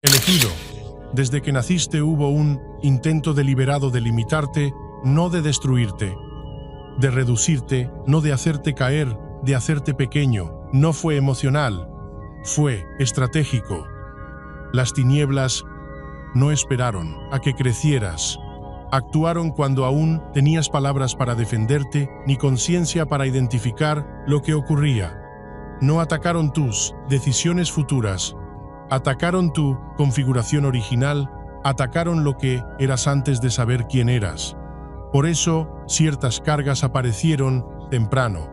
Elegido. Desde que naciste hubo un intento deliberado de limitarte, no de destruirte, de reducirte, no de hacerte caer, de hacerte pequeño. No fue emocional, fue estratégico. Las tinieblas no esperaron a que crecieras. Actuaron cuando aún tenías palabras para defenderte, ni conciencia para identificar lo que ocurría. No atacaron tus decisiones futuras, atacaron tu configuración original, atacaron lo que eras antes de saber quién eras. Por eso, ciertas cargas aparecieron temprano.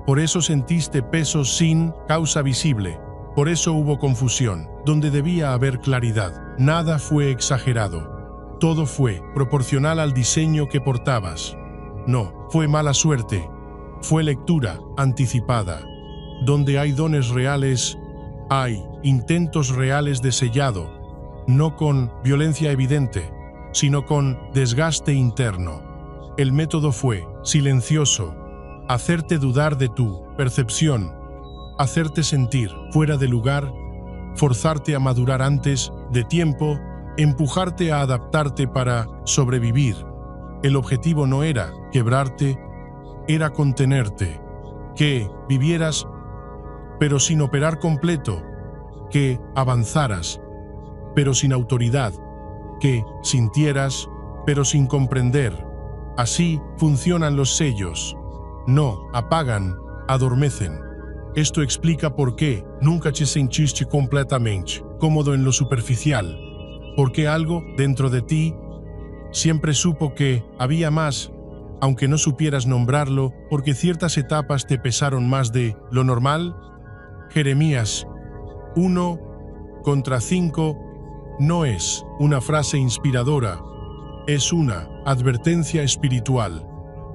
Por eso sentiste pesos sin causa visible. Por eso hubo confusión, donde debía haber claridad. Nada fue exagerado. Todo fue proporcional al diseño que portabas. No, fue mala suerte. Fue lectura anticipada. Donde hay dones reales, hay intentos reales de sellado, no con violencia evidente, sino con desgaste interno. El método fue silencioso, hacerte dudar de tu percepción, hacerte sentir fuera de lugar, forzarte a madurar antes de tiempo, empujarte a adaptarte para sobrevivir. El objetivo no era quebrarte, era contenerte, que vivieras, pero sin operar completo, que avanzaras, pero sin autoridad, que sintieras, pero sin comprender. Así funcionan los sellos. No apagan, adormecen. Esto explica por qué nunca te sentiste completamente cómodo en lo superficial, porque algo dentro de ti siempre supo que había más, aunque no supieras nombrarlo, porque ciertas etapas te pesaron más de lo normal. Jeremías 1:5 no es una frase inspiradora, es una advertencia espiritual.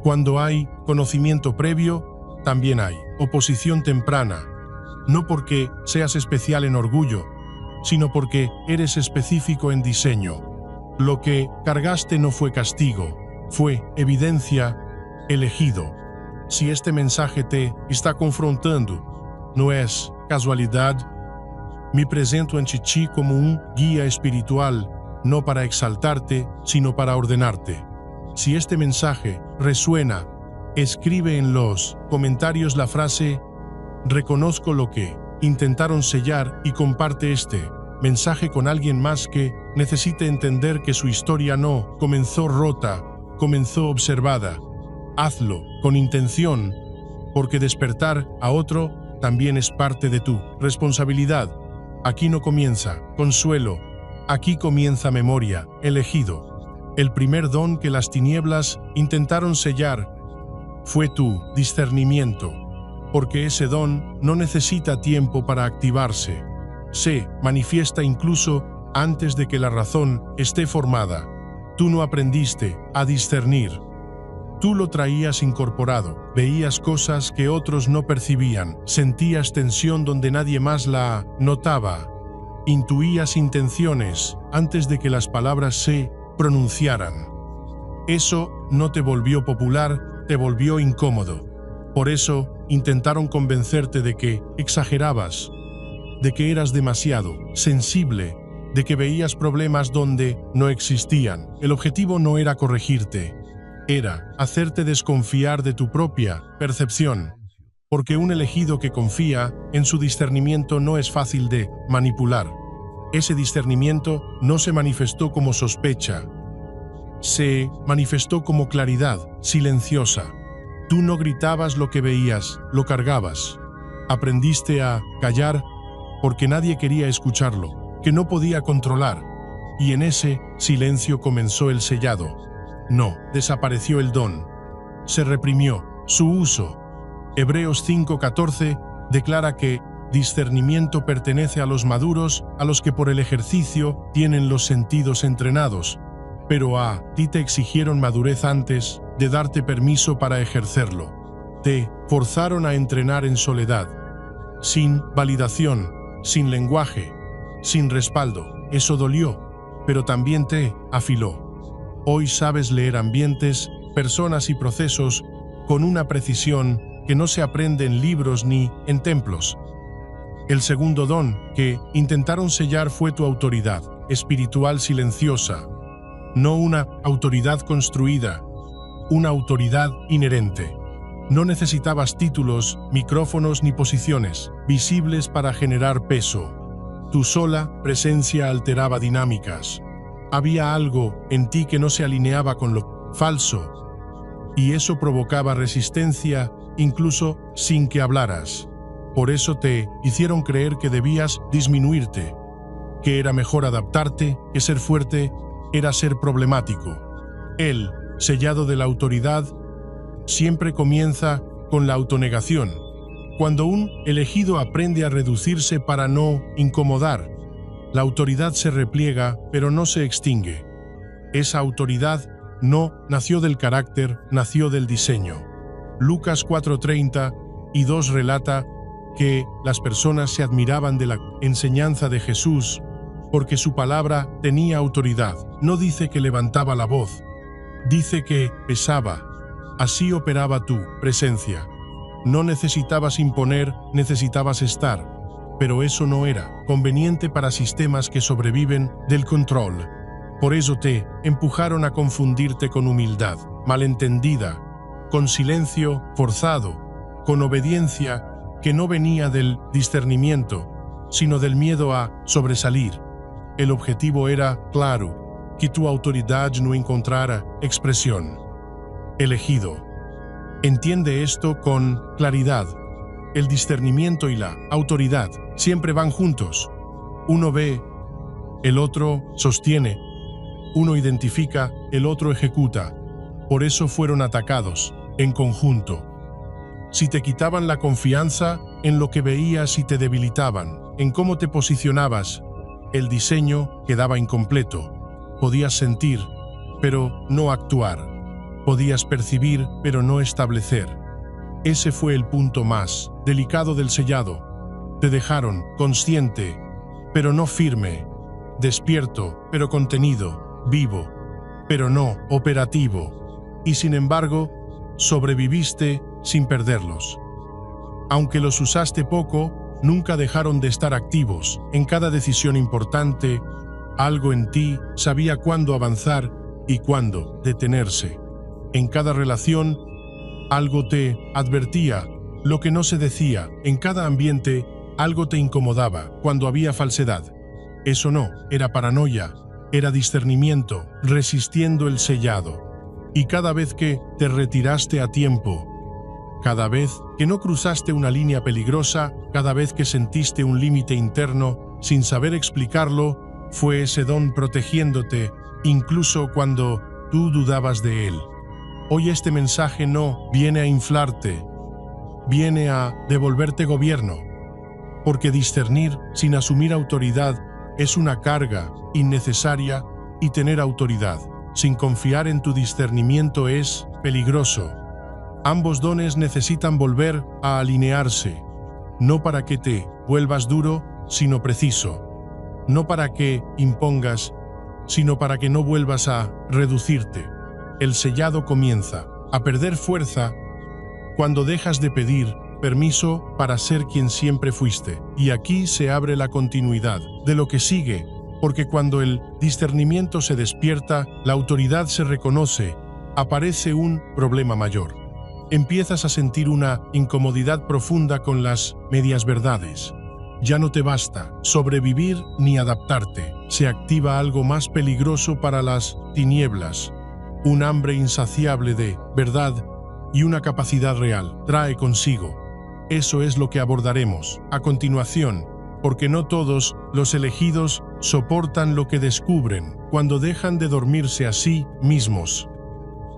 Cuando hay conocimiento previo, también hay oposición temprana, no porque seas especial en orgullo, sino porque eres específico en diseño. Lo que cargaste no fue castigo, fue evidencia, elegido. Si este mensaje te está confrontando, no es casualidad. Me presento ante ti como un guía espiritual, no para exaltarte, sino para ordenarte. Si este mensaje resuena, escribe en los comentarios la frase "Reconozco lo que intentaron sellar" y comparte este mensaje con alguien más que necesite entender que su historia no comenzó rota, comenzó observada. Hazlo con intención, porque despertar a otro también es parte de tu responsabilidad. Aquí no comienza consuelo, aquí comienza memoria, elegido. El primer don que las tinieblas intentaron sellar fue tu discernimiento, porque ese don no necesita tiempo para activarse. Se manifiesta incluso antes de que la razón esté formada. Tú no aprendiste a discernir. Tú lo traías incorporado, veías cosas que otros no percibían, sentías tensión donde nadie más la notaba, intuías intenciones antes de que las palabras se pronunciaran. Eso no te volvió popular, te volvió incómodo. Por eso intentaron convencerte de que exagerabas, de que eras demasiado sensible, de que veías problemas donde no existían. El objetivo no era corregirte, era hacerte desconfiar de tu propia percepción, porque un elegido que confía en su discernimiento no es fácil de manipular. Ese discernimiento no se manifestó como sospecha, se manifestó como claridad silenciosa. Tú no gritabas lo que veías, lo cargabas. Aprendiste a callar porque nadie quería escucharlo, que no podía controlar, y en ese silencio comenzó el sellado. No desapareció el don, se reprimió su uso. Hebreos 5:14 declara que discernimiento pertenece a los maduros, a los que por el ejercicio tienen los sentidos entrenados, pero a ti te exigieron madurez antes de darte permiso para ejercerlo. Te forzaron a entrenar en soledad, sin validación, sin lenguaje, sin respaldo. Eso dolió, pero también te afiló. Hoy sabes leer ambientes, personas y procesos con una precisión que no se aprende en libros ni en templos. El segundo don que intentaron sellar fue tu autoridad espiritual silenciosa, no una autoridad construida, una autoridad inherente. No necesitabas títulos, micrófonos ni posiciones visibles para generar peso. Tu sola presencia alteraba dinámicas. Había algo en ti que no se alineaba con lo falso, y eso provocaba resistencia incluso sin que hablaras. Por eso te hicieron creer que debías disminuirte, que era mejor adaptarte, que ser fuerte era ser problemático. El sellado de la autoridad siempre comienza con la autonegación. Cuando un elegido aprende a reducirse para no incomodar, la autoridad se repliega, pero no se extingue. Esa autoridad no nació del carácter, nació del diseño. Lucas 4:32 relata que las personas se admiraban de la enseñanza de Jesús porque su palabra tenía autoridad. No dice que levantaba la voz, dice que pesaba. Así operaba tu presencia. No necesitabas imponer, necesitabas estar. Pero eso no era conveniente para sistemas que sobreviven del control. Por eso te empujaron a confundirte con humildad malentendida, con silencio forzado, con obediencia que no venía del discernimiento, sino del miedo a sobresalir. El objetivo era claro, que tu autoridad no encontrara expresión. Elegido. Entiende esto con claridad. El discernimiento y la autoridad siempre van juntos. Uno ve, el otro sostiene. Uno identifica, el otro ejecuta. Por eso fueron atacados, en conjunto. Si te quitaban la confianza en lo que veías y te debilitaban, en cómo te posicionabas, el diseño quedaba incompleto. Podías sentir, pero no actuar. Podías percibir, pero no establecer. Ese fue el punto más delicado del sellado. Te dejaron consciente, pero no firme, despierto, pero contenido, vivo, pero no operativo. Y sin embargo, sobreviviste sin perderlos. Aunque los usaste poco, nunca dejaron de estar activos. En cada decisión importante, algo en ti sabía cuándo avanzar y cuándo detenerse. En cada relación, algo te advertía lo que no se decía. En cada ambiente, algo te incomodaba cuando había falsedad. Eso no era paranoia, era discernimiento, resistiendo el sellado. Y cada vez que te retiraste a tiempo, cada vez que no cruzaste una línea peligrosa, cada vez que sentiste un límite interno sin saber explicarlo, fue ese don protegiéndote, incluso cuando tú dudabas de él. Hoy este mensaje no viene a inflarte, viene a devolverte gobierno, porque discernir sin asumir autoridad es una carga innecesaria y tener autoridad sin confiar en tu discernimiento es peligroso. Ambos dones necesitan volver a alinearse, no para que te vuelvas duro, sino preciso, no para que impongas, sino para que no vuelvas a reducirte. El sellado comienza a perder fuerza cuando dejas de pedir permiso para ser quien siempre fuiste. Y aquí se abre la continuidad de lo que sigue, porque cuando el discernimiento se despierta, la autoridad se reconoce, aparece un problema mayor. Empiezas a sentir una incomodidad profunda con las medias verdades. Ya no te basta sobrevivir ni adaptarte. Se activa algo más peligroso para las tinieblas. Un hambre insaciable de verdad y una capacidad real trae consigo. Eso es lo que abordaremos a continuación, porque no todos los elegidos soportan lo que descubren cuando dejan de dormirse a sí mismos.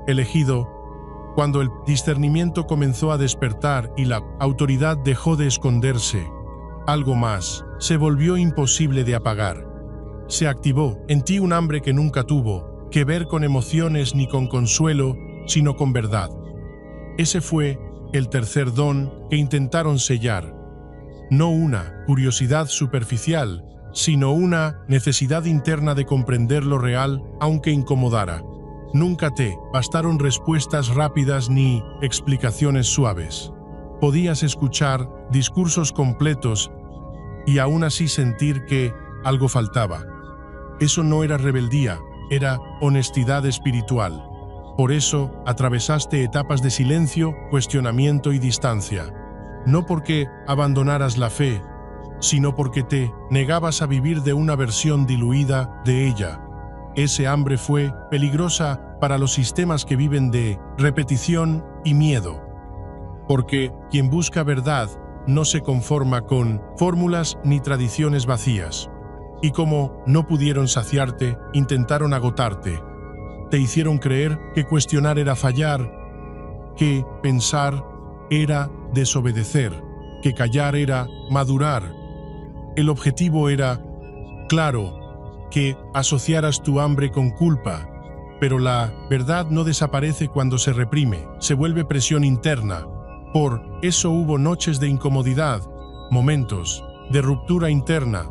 Elegido, cuando el discernimiento comenzó a despertar y la autoridad dejó de esconderse, algo más se volvió imposible de apagar. Se activó en ti un hambre que nunca tuvo que ver con emociones ni con consuelo, sino con verdad. Ese fue el tercer don que intentaron sellar. No una curiosidad superficial, sino una necesidad interna de comprender lo real, aunque incomodara. Nunca te bastaron respuestas rápidas ni explicaciones suaves. Podías escuchar discursos completos, y aún así sentir que algo faltaba. Eso no era rebeldía, era honestidad espiritual. Por eso atravesaste etapas de silencio, cuestionamiento y distancia. No porque abandonaras la fe, sino porque te negabas a vivir de una versión diluida de ella. Ese hambre fue peligrosa para los sistemas que viven de repetición y miedo. Porque quien busca verdad no se conforma con fórmulas ni tradiciones vacías. Y como no pudieron saciarte, intentaron agotarte. Te hicieron creer que cuestionar era fallar, que pensar era desobedecer, que callar era madurar. El objetivo era, claro, que asociaras tu hambre con culpa, pero la verdad no desaparece cuando se reprime, se vuelve presión interna. Por eso hubo noches de incomodidad, momentos de ruptura interna,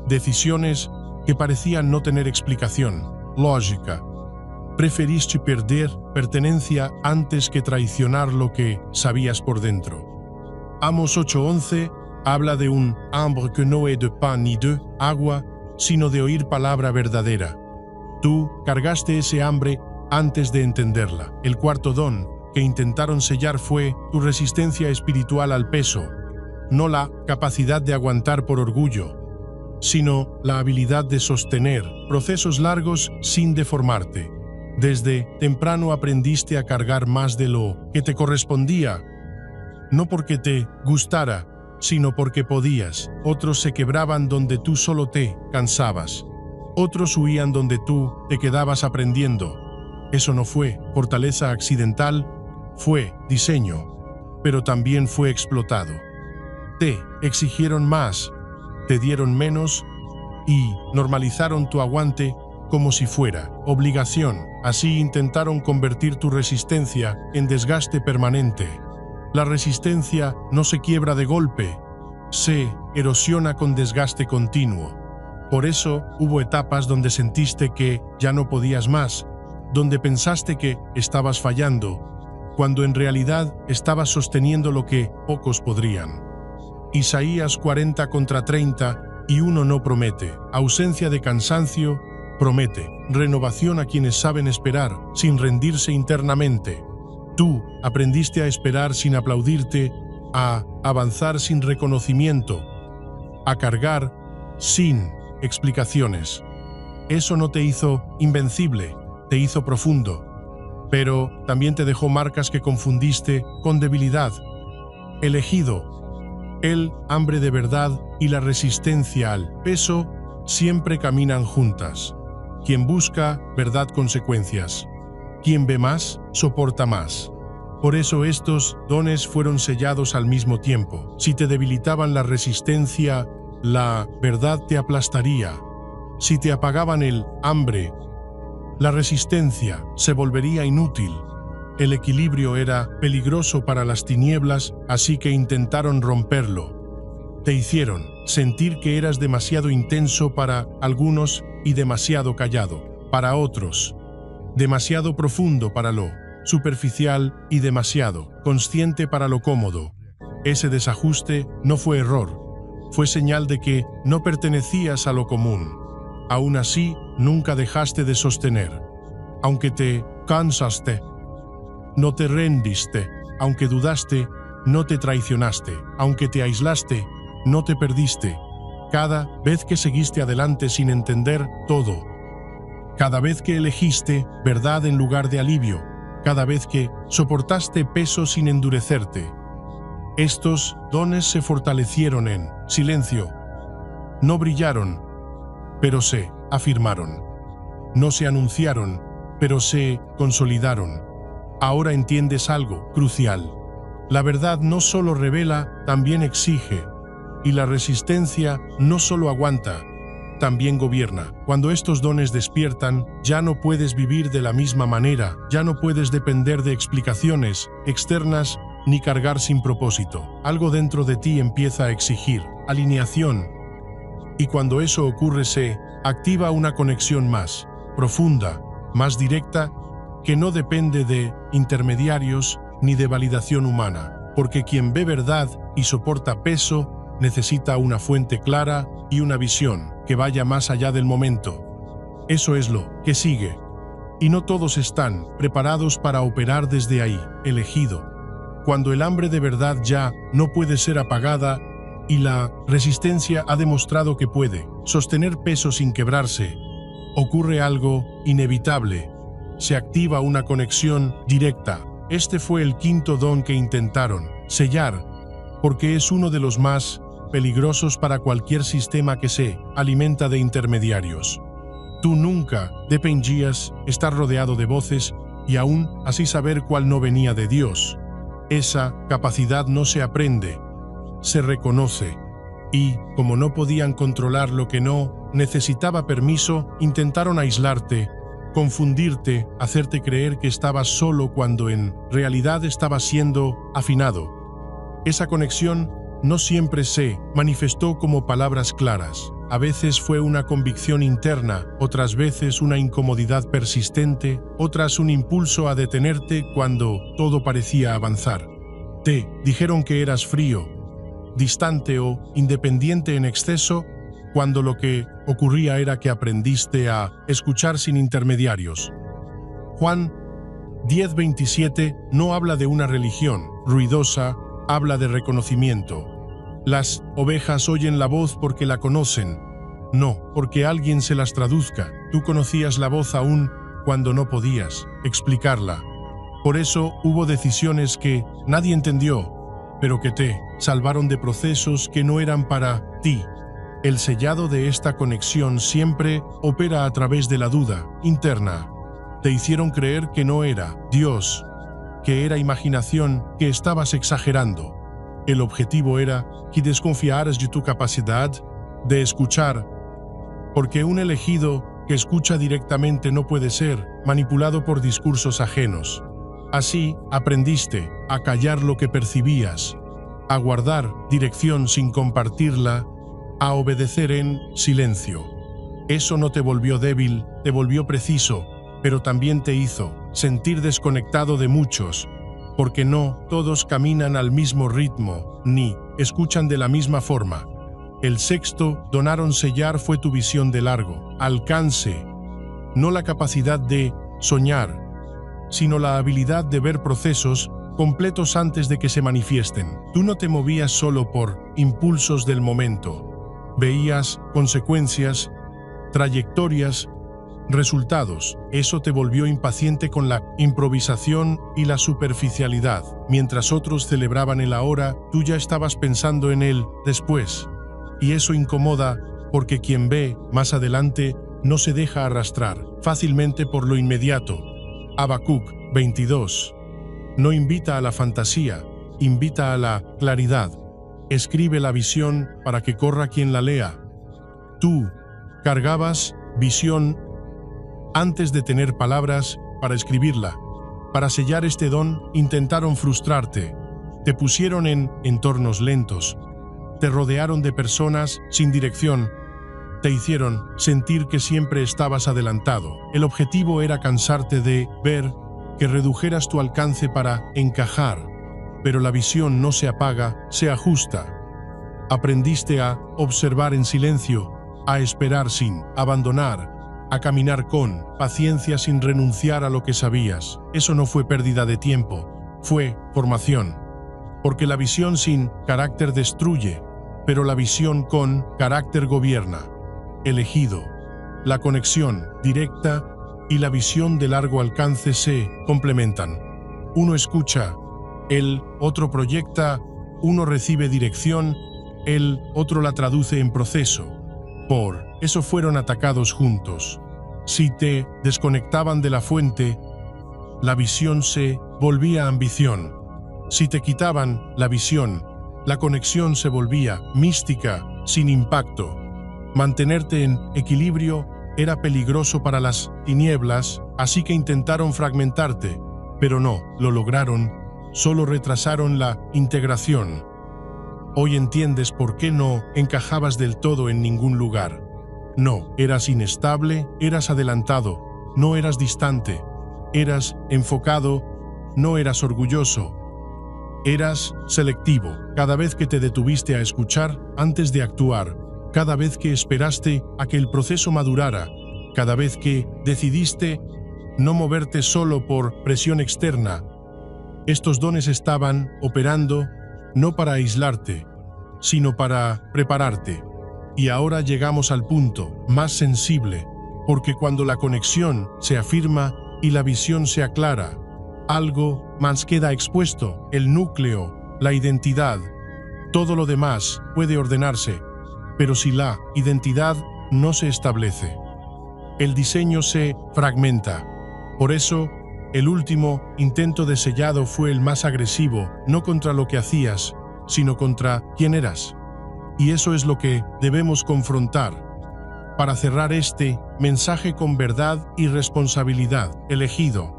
decisiones que parecían no tener explicación, lógica. Preferiste perder pertenencia antes que traicionar lo que sabías por dentro. Amos 8:11 habla de un hambre que no es de pan ni de agua, sino de oír palabra verdadera. Tú cargaste ese hambre antes de entenderla. El cuarto don que intentaron sellar fue tu resistencia espiritual al peso, no la capacidad de aguantar por orgullo, sino la habilidad de sostener procesos largos sin deformarte. Desde temprano aprendiste a cargar más de lo que te correspondía, no porque te gustara, sino porque podías. Otros se quebraban donde tú solo te cansabas. Otros huían donde tú te quedabas aprendiendo. Eso no fue fortaleza accidental, fue diseño, pero también fue explotado. Te exigieron más, te dieron menos y normalizaron tu aguante como si fuera obligación. Así intentaron convertir tu resistencia en desgaste permanente. La resistencia no se quiebra de golpe, se erosiona con desgaste continuo. Por eso hubo etapas donde sentiste que ya no podías más, donde pensaste que estabas fallando, cuando en realidad estabas sosteniendo lo que pocos podrían. Isaías 40:30 no promete ausencia de cansancio, promete renovación a quienes saben esperar sin rendirse internamente. Tú aprendiste a esperar sin aplaudirte, a avanzar sin reconocimiento, a cargar sin explicaciones. Eso no te hizo invencible, te hizo profundo, pero también te dejó marcas que confundiste con debilidad. Elegido, el hambre de verdad y la resistencia al peso siempre caminan juntas. Quien busca, verdad, consecuencias. Quien ve más, soporta más. Por eso estos dones fueron sellados al mismo tiempo. Si te debilitaban la resistencia, la verdad te aplastaría. Si te apagaban el hambre, la resistencia se volvería inútil. El equilibrio era peligroso para las tinieblas, así que intentaron romperlo. Te hicieron sentir que eras demasiado intenso para algunos y demasiado callado para otros. Demasiado profundo para lo superficial y demasiado consciente para lo cómodo. Ese desajuste no fue error, fue señal de que no pertenecías a lo común. Aún así, nunca dejaste de sostener. Aunque te cansaste, no te rendiste. Aunque dudaste, no te traicionaste. Aunque te aislaste, no te perdiste. Cada vez que seguiste adelante sin entender todo. Cada vez que elegiste verdad en lugar de alivio. Cada vez que soportaste peso sin endurecerte. Estos dones se fortalecieron en silencio. No brillaron, pero se afirmaron. No se anunciaron, pero se consolidaron. Ahora entiendes algo crucial. La verdad no solo revela, también exige. Y la resistencia no solo aguanta, también gobierna. Cuando estos dones despiertan, ya no puedes vivir de la misma manera, ya no puedes depender de explicaciones externas ni cargar sin propósito. Algo dentro de ti empieza a exigir alineación. Y cuando eso ocurre se activa una conexión más profunda, más directa, que no depende de intermediarios ni de validación humana. Porque quien ve verdad y soporta peso, necesita una fuente clara y una visión que vaya más allá del momento. Eso es lo que sigue. Y no todos están preparados para operar desde ahí, elegido. Cuando el hambre de verdad ya no puede ser apagada y la resistencia ha demostrado que puede sostener peso sin quebrarse, ocurre algo inevitable. Se activa una conexión directa. Este fue el quinto don que intentaron sellar, porque es uno de los más peligrosos para cualquier sistema que se alimenta de intermediarios. Tú nunca dependías estar rodeado de voces y aún así saber cuál no venía de Dios. Esa capacidad no se aprende, se reconoce. Y, como no podían controlar lo que no necesitaba permiso, intentaron aislarte, confundirte, hacerte creer que estabas solo cuando en realidad estabas siendo afinado. Esa conexión no siempre se manifestó como palabras claras. A veces fue una convicción interna, otras veces una incomodidad persistente, otras un impulso a detenerte cuando todo parecía avanzar. Te dijeron que eras frío, distante o independiente en exceso, cuando lo que ocurría era que aprendiste a escuchar sin intermediarios. Juan 10:27 no habla de una religión ruidosa, habla de reconocimiento. Las ovejas oyen la voz porque la conocen, no porque alguien se las traduzca. Tú conocías la voz aún cuando no podías explicarla. Por eso hubo decisiones que nadie entendió, pero que te salvaron de procesos que no eran para ti. El sellado de esta conexión siempre opera a través de la duda interna. Te hicieron creer que no era Dios, que era imaginación, que estabas exagerando. El objetivo era que desconfiaras de tu capacidad de escuchar, porque un elegido que escucha directamente no puede ser manipulado por discursos ajenos. Así aprendiste a callar lo que percibías, a guardar dirección sin compartirla, a obedecer en silencio. Eso no te volvió débil, te volvió preciso, pero también te hizo sentir desconectado de muchos, porque no todos caminan al mismo ritmo, ni escuchan de la misma forma. El sexto donaron sellar fue tu visión de largo alcance, no la capacidad de soñar, sino la habilidad de ver procesos completos antes de que se manifiesten. Tú no te movías solo por impulsos del momento. Veías consecuencias, trayectorias, resultados. Eso te volvió impaciente con la improvisación y la superficialidad. Mientras otros celebraban el ahora, tú ya estabas pensando en el después. Y eso incomoda porque quien ve más adelante no se deja arrastrar fácilmente por lo inmediato. Habacuc 22. No invita a la fantasía, invita a la claridad. Escribe la visión para que corra quien la lea. Tú cargabas visión antes de tener palabras para escribirla. Para sellar este don, intentaron frustrarte. Te pusieron en entornos lentos. Te rodearon de personas sin dirección. Te hicieron sentir que siempre estabas adelantado. El objetivo era cansarte de ver, que redujeras tu alcance para encajar. Pero la visión no se apaga, se ajusta. Aprendiste a observar en silencio, a esperar sin abandonar, a caminar con paciencia sin renunciar a lo que sabías. Eso no fue pérdida de tiempo, fue formación. Porque la visión sin carácter destruye, pero la visión con carácter gobierna. Elegido, la conexión directa y la visión de largo alcance se complementan. Uno escucha, el otro proyecta, uno recibe dirección, el otro la traduce en proceso. Por eso fueron atacados juntos. Si te desconectaban de la fuente, la visión se volvía ambición. Si te quitaban la visión, la conexión se volvía mística, sin impacto. Mantenerte en equilibrio era peligroso para las tinieblas, así que intentaron fragmentarte, pero no lo lograron, solo retrasaron la integración. Hoy entiendes por qué no encajabas del todo en ningún lugar. No, eras inestable, eras adelantado, no eras distante, eras enfocado, no eras orgulloso. Eras selectivo. Cada vez que te detuviste a escuchar antes de actuar, cada vez que esperaste a que el proceso madurara, cada vez que decidiste no moverte solo por presión externa, estos dones estaban operando no para aislarte, sino para prepararte. Y ahora llegamos al punto más sensible, porque cuando la conexión se afirma y la visión se aclara, algo más queda expuesto: el núcleo, la identidad. Todo lo demás puede ordenarse, pero si la identidad no se establece, el diseño se fragmenta. Por eso, el último intento de sellado fue el más agresivo, no contra lo que hacías, sino contra quién eras. Y eso es lo que debemos confrontar. Para cerrar este mensaje con verdad y responsabilidad, elegido.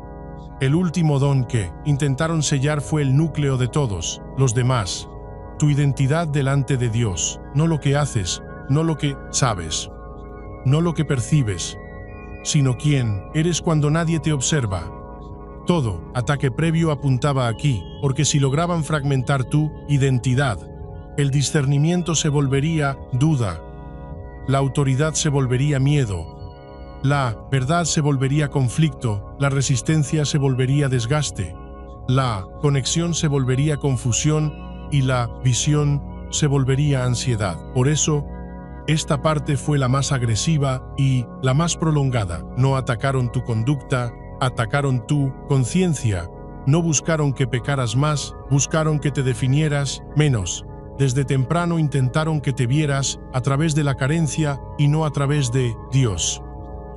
El último don que intentaron sellar fue el núcleo de todos los demás. Tu identidad delante de Dios, no lo que haces, no lo que sabes, no lo que percibes, sino quién eres cuando nadie te observa. Todo ataque previo apuntaba aquí, porque si lograban fragmentar tu identidad, el discernimiento se volvería duda, la autoridad se volvería miedo, la verdad se volvería conflicto, la resistencia se volvería desgaste, la conexión se volvería confusión y la visión se volvería ansiedad. Por eso, esta parte fue la más agresiva y la más prolongada. No atacaron tu conducta, atacaron tu conciencia. No buscaron que pecaras más, buscaron que te definieras menos. Desde temprano intentaron que te vieras a través de la carencia y no a través de Dios.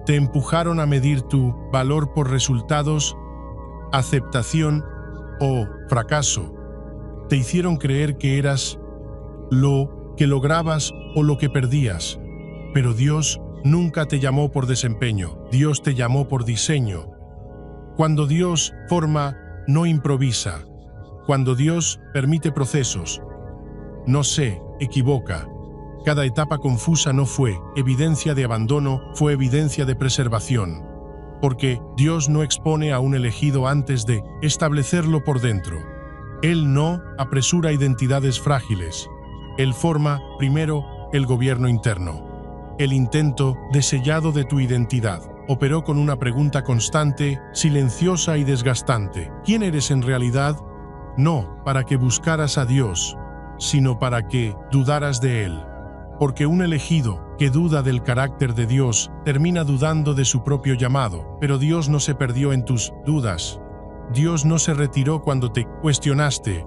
Te empujaron a medir tu valor por resultados, aceptación o fracaso. Te hicieron creer que eras lo que lograbas o lo que perdías. Pero Dios nunca te llamó por desempeño, Dios te llamó por diseño. Cuando Dios forma, no improvisa. Cuando Dios permite procesos, no se equivoca. Cada etapa confusa no fue evidencia de abandono, fue evidencia de preservación. Porque Dios no expone a un elegido antes de establecerlo por dentro. Él no apresura identidades frágiles. Él forma, primero, el gobierno interno. El intento de sellado de tu identidad operó con una pregunta constante, silenciosa y desgastante. ¿Quién eres en realidad? No para que buscaras a Dios, sino para que dudaras de Él. Porque un elegido que duda del carácter de Dios termina dudando de su propio llamado. Pero Dios no se perdió en tus dudas. Dios no se retiró cuando te cuestionaste.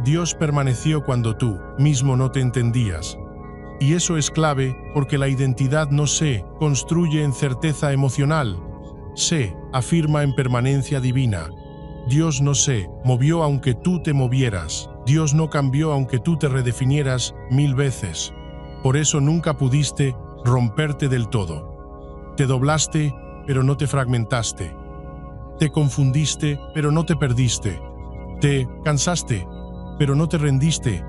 Dios permaneció cuando tú mismo no te entendías. Y eso es clave porque la identidad no se construye en certeza emocional, se afirma en permanencia divina. Dios no se movió aunque tú te movieras. Dios no cambió aunque tú te redefinieras 1000 veces. Por eso nunca pudiste romperte del todo. Te doblaste, pero no te fragmentaste. Te confundiste, pero no te perdiste. Te cansaste, pero no te rendiste.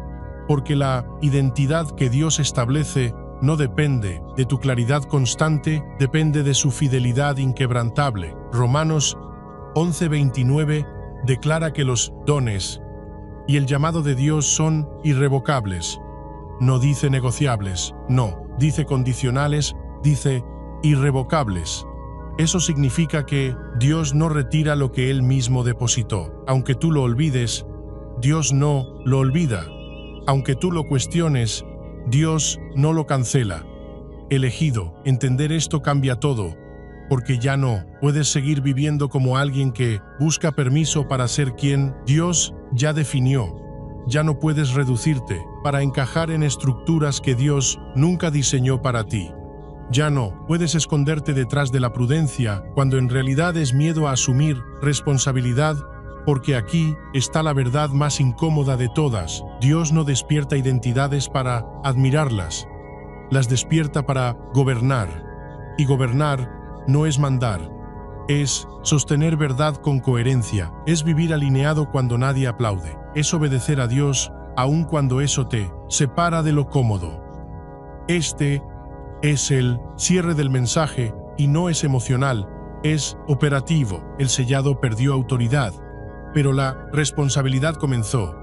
Porque la identidad que Dios establece no depende de tu claridad constante, depende de su fidelidad inquebrantable. Romanos 11:29 declara que los dones y el llamado de Dios son irrevocables. No dice negociables, no, dice condicionales, dice irrevocables. Eso significa que Dios no retira lo que Él mismo depositó. Aunque tú lo olvides, Dios no lo olvida. Aunque tú lo cuestiones, Dios no lo cancela. Elegido, entender esto cambia todo, porque ya no puedes seguir viviendo como alguien que busca permiso para ser quien Dios ya definió. Ya no puedes reducirte para encajar en estructuras que Dios nunca diseñó para ti. Ya no puedes esconderte detrás de la prudencia cuando en realidad es miedo a asumir responsabilidad. Porque aquí está la verdad más incómoda de todas. Dios no despierta identidades para admirarlas. Las despierta para gobernar. Y gobernar no es mandar. Es sostener verdad con coherencia. Es vivir alineado cuando nadie aplaude. Es obedecer a Dios, aun cuando eso te separa de lo cómodo. Este es el cierre del mensaje y no es emocional, es operativo. El sellado perdió autoridad. Pero la responsabilidad comenzó.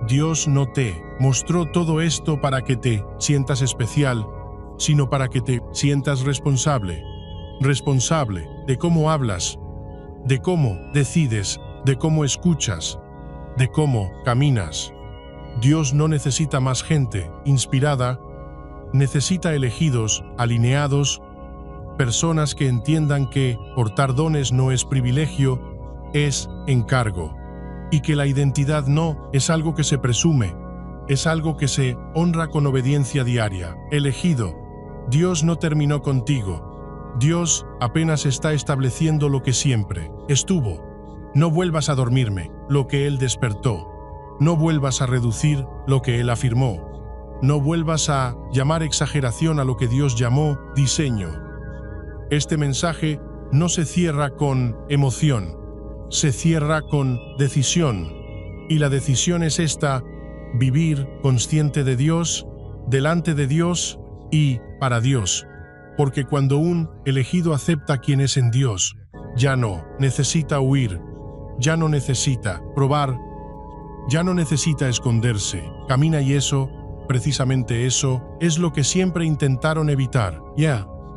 Dios no te mostró todo esto para que te sientas especial, sino para que te sientas responsable. Responsable de cómo hablas, de cómo decides, de cómo escuchas, de cómo caminas. Dios no necesita más gente inspirada, necesita elegidos, alineados, personas que entiendan que portar dones no es privilegio, es encargo. Y que la identidad no es algo que se presume, es algo que se honra con obediencia diaria. Elegido, Dios no terminó contigo. Dios apenas está estableciendo lo que siempre estuvo. No vuelvas a dormirme, lo que Él despertó. No vuelvas a reducir lo que Él afirmó. No vuelvas a llamar exageración a lo que Dios llamó diseño. Este mensaje no se cierra con emoción, se cierra con decisión. Y la decisión es esta: vivir consciente de Dios, delante de Dios y para Dios. Porque cuando un elegido acepta quién es en Dios, ya no necesita huir, ya no necesita probar, ya no necesita esconderse. Camina, y eso, precisamente eso, es lo que siempre intentaron evitar.